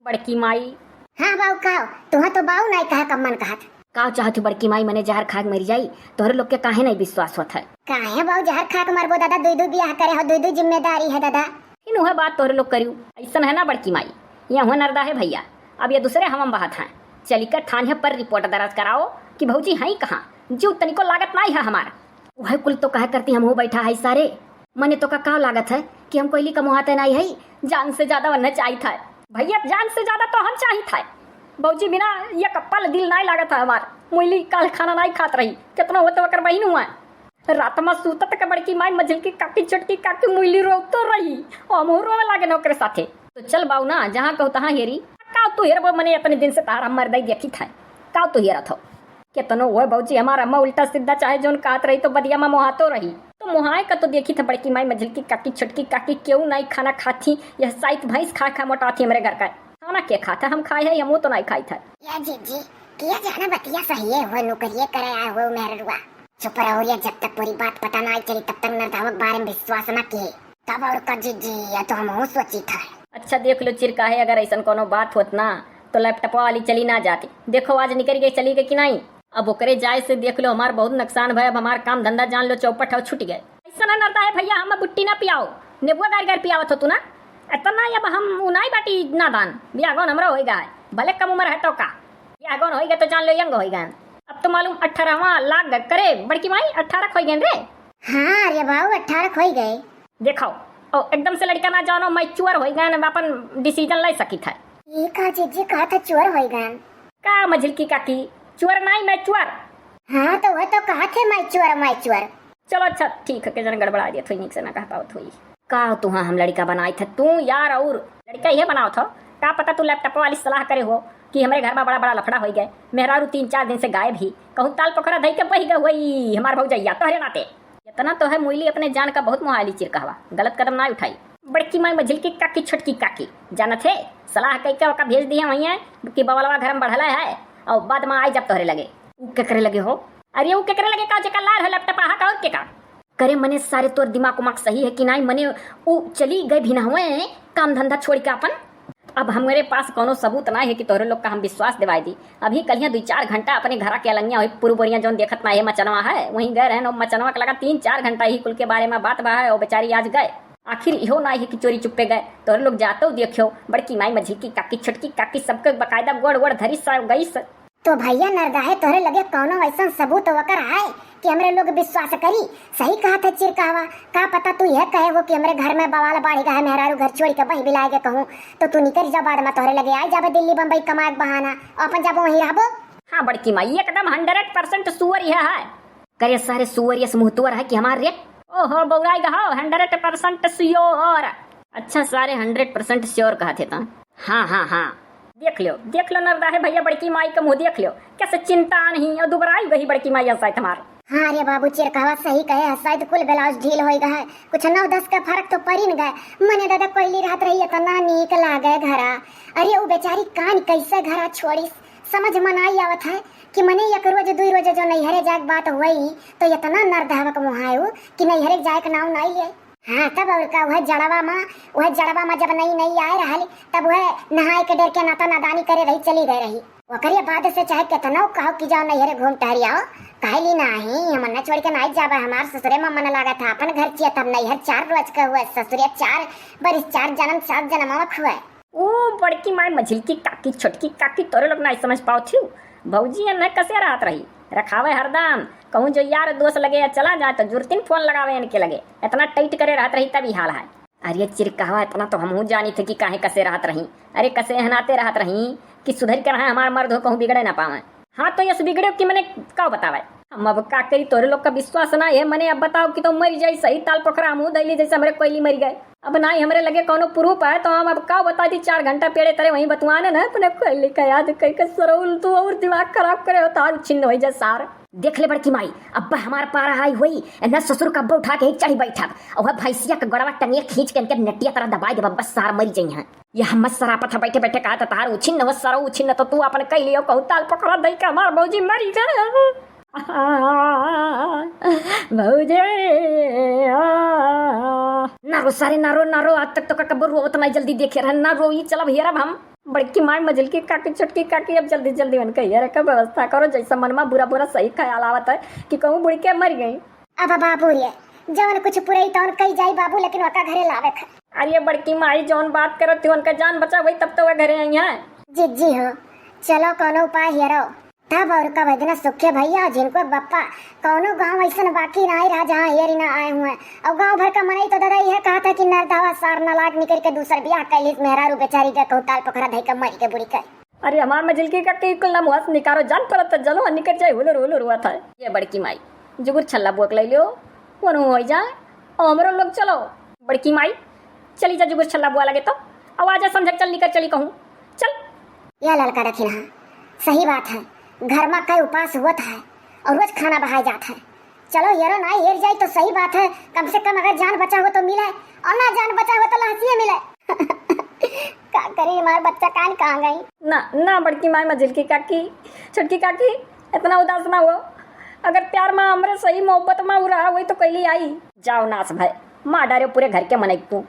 बड़की माई। हाँ बाऊ कहो तुहा तो बाऊ नहीं कहा कब मन कहत का चाहती बड़की माई मने जहर खा के मर जाई तोहरे लोग के काहे नहीं विश्वास होत है। काहे बाऊ जहर खा के मरबो दादा दुई बियाह करे हो दुई जिम्मेदारी है दादा। इन वह बात तोहरे लोग करियो ऐसा है ना बड़की माई। यहाँ हुआ नरदा है भैया अब ये दूसरे हम बात हैं चलिकर थाने पर रिपोर्ट दर्ज कराओ कि भौजी है कहाँ जो तनिको लागत नहीं है हमारा। वह कुल तो कह करती हम हो बैठा है सारे मने तो का लागत है कि हम कोयली कमुहाते नहीं है जान से ज्यादा बनना चाहिए था भैया जान से ज्यादा तो हम चाहिए था। भौजी बिना ये कप्पल दिल नहीं लागत है हमार मुइली काल खाना नहीं खात रही कितना होते वकर बहन हुआ रात में सूतत के बड़की माई मझिल की काकी चटकी काकी मुइली रो तो रही और मोहरो में लागे नौकर साथे। तो चल बाऊ ना जहाँ कहू तहाँ हेरी का तू हेर मने इतने दिन से तार मर दई देखी था का तू हेरा था कितनो वो भौजी हमारा अम्मा उल्टा सीधा चाहे जोन कात रही तो बदिया में मोहातो रही तो मुहाए का तो देखी था बड़की माई मझिल की काकी छटकी काकी क्यों नहीं खाना खाती यह साइत भैंस खा मोटाती हमारे घर का खाना क्या खाता हम खाए है हमो तो नहीं खाई था। या जी किया जाना बतिया सही है वो नौकरिये करे आए हो मेहरुआ चुप रहो या जब तक पूरी बात पता ना चली तब तक नरदावक बारे में विश्वास न किए तब और का जी या तो हम हो सोची था। अच्छा देख लो चिरका है अगर ऐसा कोनो बात होत ना तो लैपटॉप वाली चली ना जाती देखो आज निकल गई चली गई कि नहीं अब ओकरे जाए से देख लो हमार बहुत नुकसान भय अब हमार काम धंधा जान लो चौपट छूट गए ऐसा ना नरदा है भैया हम बुट्टी ना पियाओ नेबुआ गार पियावत हो तू ना इतना अब हम उनाई बाटी नादान बियागौन हमरा होएगा है भले कम उम्र है तो का बियागौन होएगा तो जान लो यंग होएगा अब तो मालूम 18वां लाख करे बड़की माई 18 खोई गए रे। हाँ अरे बाबू 18 खोई गए देखो ओ एकदम से लड़का ना जानो मैच्योर हो गए अपन डिसीजन ले सकी था ये का जीजी कहा था चोर हो गए का मझिल की काकी चोर नहीं मैच्योर। हाँ तो वह तो कहा थे मैच्योर चलो अच्छा ठीक है जन गड़बड़ा दिया थोड़ी नीक से ना कह पावत हुई का तू हम लड़का बनाई थे तू यार और लड़का ये बनाओ था का पता तू लैपटॉप वाली सलाह करे हो कि हमारे घर में बड़ा बड़ा लफड़ा हो गए मेहरारू 3-4 दिन से गायब ही कहूँ ताल पकड़ा धई के बही गए वही हमार भौजैया तो हरे नाते इतना तो है मुइली अपने जान का बहुत मुहाली चिर कहवा गलत कदम ना उठाई बड़की माई मझिल की काकी छटकी काकी जाना थे सलाह कई का भेज दिया वही कि बवलवा घर में बढ़ला है और बाद में आई जब तोहरे लगे के करे लगे हो अरे वो के करे लगे का जका लार है लैपटॉप आहा का और के का करे मने सारे तोर दिमाग उमाग सही है कि नहीं मने वो चली गए भी ना हुए काम धंधा छोड़ के अपन अब हमारे पास कोनो सबूत ना है कि तोहरे लोग का हम विश्वास दिवाई दी अभी कल 2-4 घंटा अपने घर के अलंगिया हुई पूरी बोरिया जो देखत ना है मचनवा है वहीं गए रहे मचनवा लगा 3-4 घंटा ही कुल के बारे में बात बा है और बेचारी आज गए आखिर इहो ना है कि चोरी चुप्पे गए तोहरे लोग जाते हो देखियो बड़की माई मझिल की काकी छटकी काकी सबके बकायदा गोड़ धरी सा गई तो भैया नरदा है तोहरे लगे कौनो ऐसा सबूत वकर है कि हमरे लोग विश्वास करी सही कहा था चिर कहवा का पता तू यह कहे वो कि हमरे घर में बवाल बाढ़ी का है मेहरारू घर छोड़ के बही बिलाएगे कहूँ तो तू निकल जा बाद में तोहरे लगे आई जाबे दिल्ली बम्बई कमाए बहाना अपन जाबो वहीं रहबो। हाँ बड़की माई एकदम 100% सुअर यह है करे सारे सुअर ये मुहतुअर है कि हमारे रे ओहो बौराई गहो 100% श्योर। अच्छा सारे 100% श्योर कहा थे ता हाँ देख लो नरदा है भैया बड़की माई का मुँह देख लो कैसे चिंता नहीं और दुबराई गई बड़की माई हसाई तुम्हारा। हाँ रे बाबू चिर कहवा सही कहे हसाई कुल ब्लाउज ढील हो गए कुछ 9-10 का फर्क तो पड़ी न गए मने दादा कोयली रात रही इतना नीक लागे घरा अरे वो बेचारी कान कैसे घरा छोड़ी समझ मन आई आवत है कि मने एक रोज 2 रोज जो नैहरे जाए बात हुई तो इतना नरदावक मुहायु कि नैहरे जाए का नाम नहीं है। हाँ तब और का वह जड़वा माँ जब नई आए रही तब वह नहाए के डर के नाता नादानी करे रही चली गए रही ओकरे बाद से चाहे कितना कहो कि जाओ नैहरे घूम टहरी आओ कहली नहीं हम न छोड़ के नहीं जाबे हमार ससुरे में मन लगा था अपन घर चिया तब नैहर 4 रोज का हुआ ससुरे 4 बरिस 4 जन्म 7 जन्म हुआ। ओ बड़की माई मझिल की काकी छोटकी काकी तोरे लोग नहीं समझ पाओ थी भौजी न कसे रात रही रखावे हरदम कहूँ जो यार दोस्त लगे या चला जाए तो जुर्तिन फोन लगावे इनके लगे इतना टाइट करे रहत रही तभी हाल है। अरे चिर कहवा इतना तो हम जानी थे कि काहे कसे रहत रही अरे कसे हनाते रहत रही कि सुधर कर हमार मर्द हो कहूँ बिगड़े ना पावे। हाँ तो यस बिगड़े कि मैंने का बतावे हम अब का करी तोरे लोग का विश्वास ना है मने अब बताओ कि तो मर जाई सही ताल पकड़ा मुँह दैली जैसे हमारे कोयली मर गए अब ना ही हमारे लगे कोनो प्रूफ है तो हम अब का बता दी 4 घंटा पेड़े तरह वहीं बतवाने ना अपने कोयली का याद कह के सरौल तू और दिमाग खराब करे तार छिन्न हो जाए सार। देख ले बड़की माई अब्बा हमार पारा आई हुई न ससुर का अब्बा उठा के एक चढ़ी बैठा और भैंसिया का गड़वा टंगिया खींच के इनके नटिया तरह दबाई दे बस सार मरी जाई है ये हम सरापत बैठे बैठे कहा था तार उछिन्न वो सरो उछिन्न तो तू अपन कह लियो कहू ताल पकड़ा दई के हमार भौजी मरी गए भौजे ना रो सारे ना रो आज तक तो का कब्र रोत नहीं जल्दी देखे रह ना रोई चला भैया हम बड़की माई मझिल की काकी छोटकी काकी अब जल्दी जल्दी उनका ये रखा व्यवस्था करो जैसा मनमा बुरा बुरा सही ख्याल आवत है कि कहूँ बुढ़ के मर गई। अब बाबू रे जवन कुछ पुरई तौन कई जाई बाबू, लेकिन वका घरे लावे थे। अरे बड़की माई जौन बात करत थी उनका जान बचा वही तब तो वह घरे आई है। जी हो, चलो कोनो उपाय हेरो तब और का वैदना सुखे भैया जिनको बप्पा कौनो गांव ऐसा बाकी ना रहा जहाँ हेरी ना आए हुए। और गांव भर का मनाई तो दादा यह कहा था कि नरदावा सार नलाक निकल के दूसर ब्याह कैलिस मेहरारू बेचारी के कहताल पोखरा धई के मरी के बुढ़ी के। अरे हमार मजिल की काकी कुल ना मुहस निकारो जान परत जलो निकल जाए हुलर हुआ था। ये बड़की माई जुगुर छल्ला बुक ले लियो वन हो जाए और हमरो लोग चलो। बड़की माई चली जा जुगुर छल्ला बुआ लगे तो आवाज समझ चल निकल चली कहूँ चल। यह लड़का रखी ना सही बात है, घर में कई उपास हुआ है और रोज खाना बहाया जाता है। चलो यारो ना हेर जाए तो सही बात है, कम से कम अगर जान बचा हो तो मिले और ना जान बचा हो तो लाशिये मिले। का करे हमारा बच्चा कान कहाँ गई। ना बड़की माई मजिल की काकी छोटकी काकी इतना उदास ना हो। अगर प्यार में हमरे सही मोहब्बत में रहा वही तो कैली आई। जाओ नास भाई माँ डारे पूरे घर के मनई तू।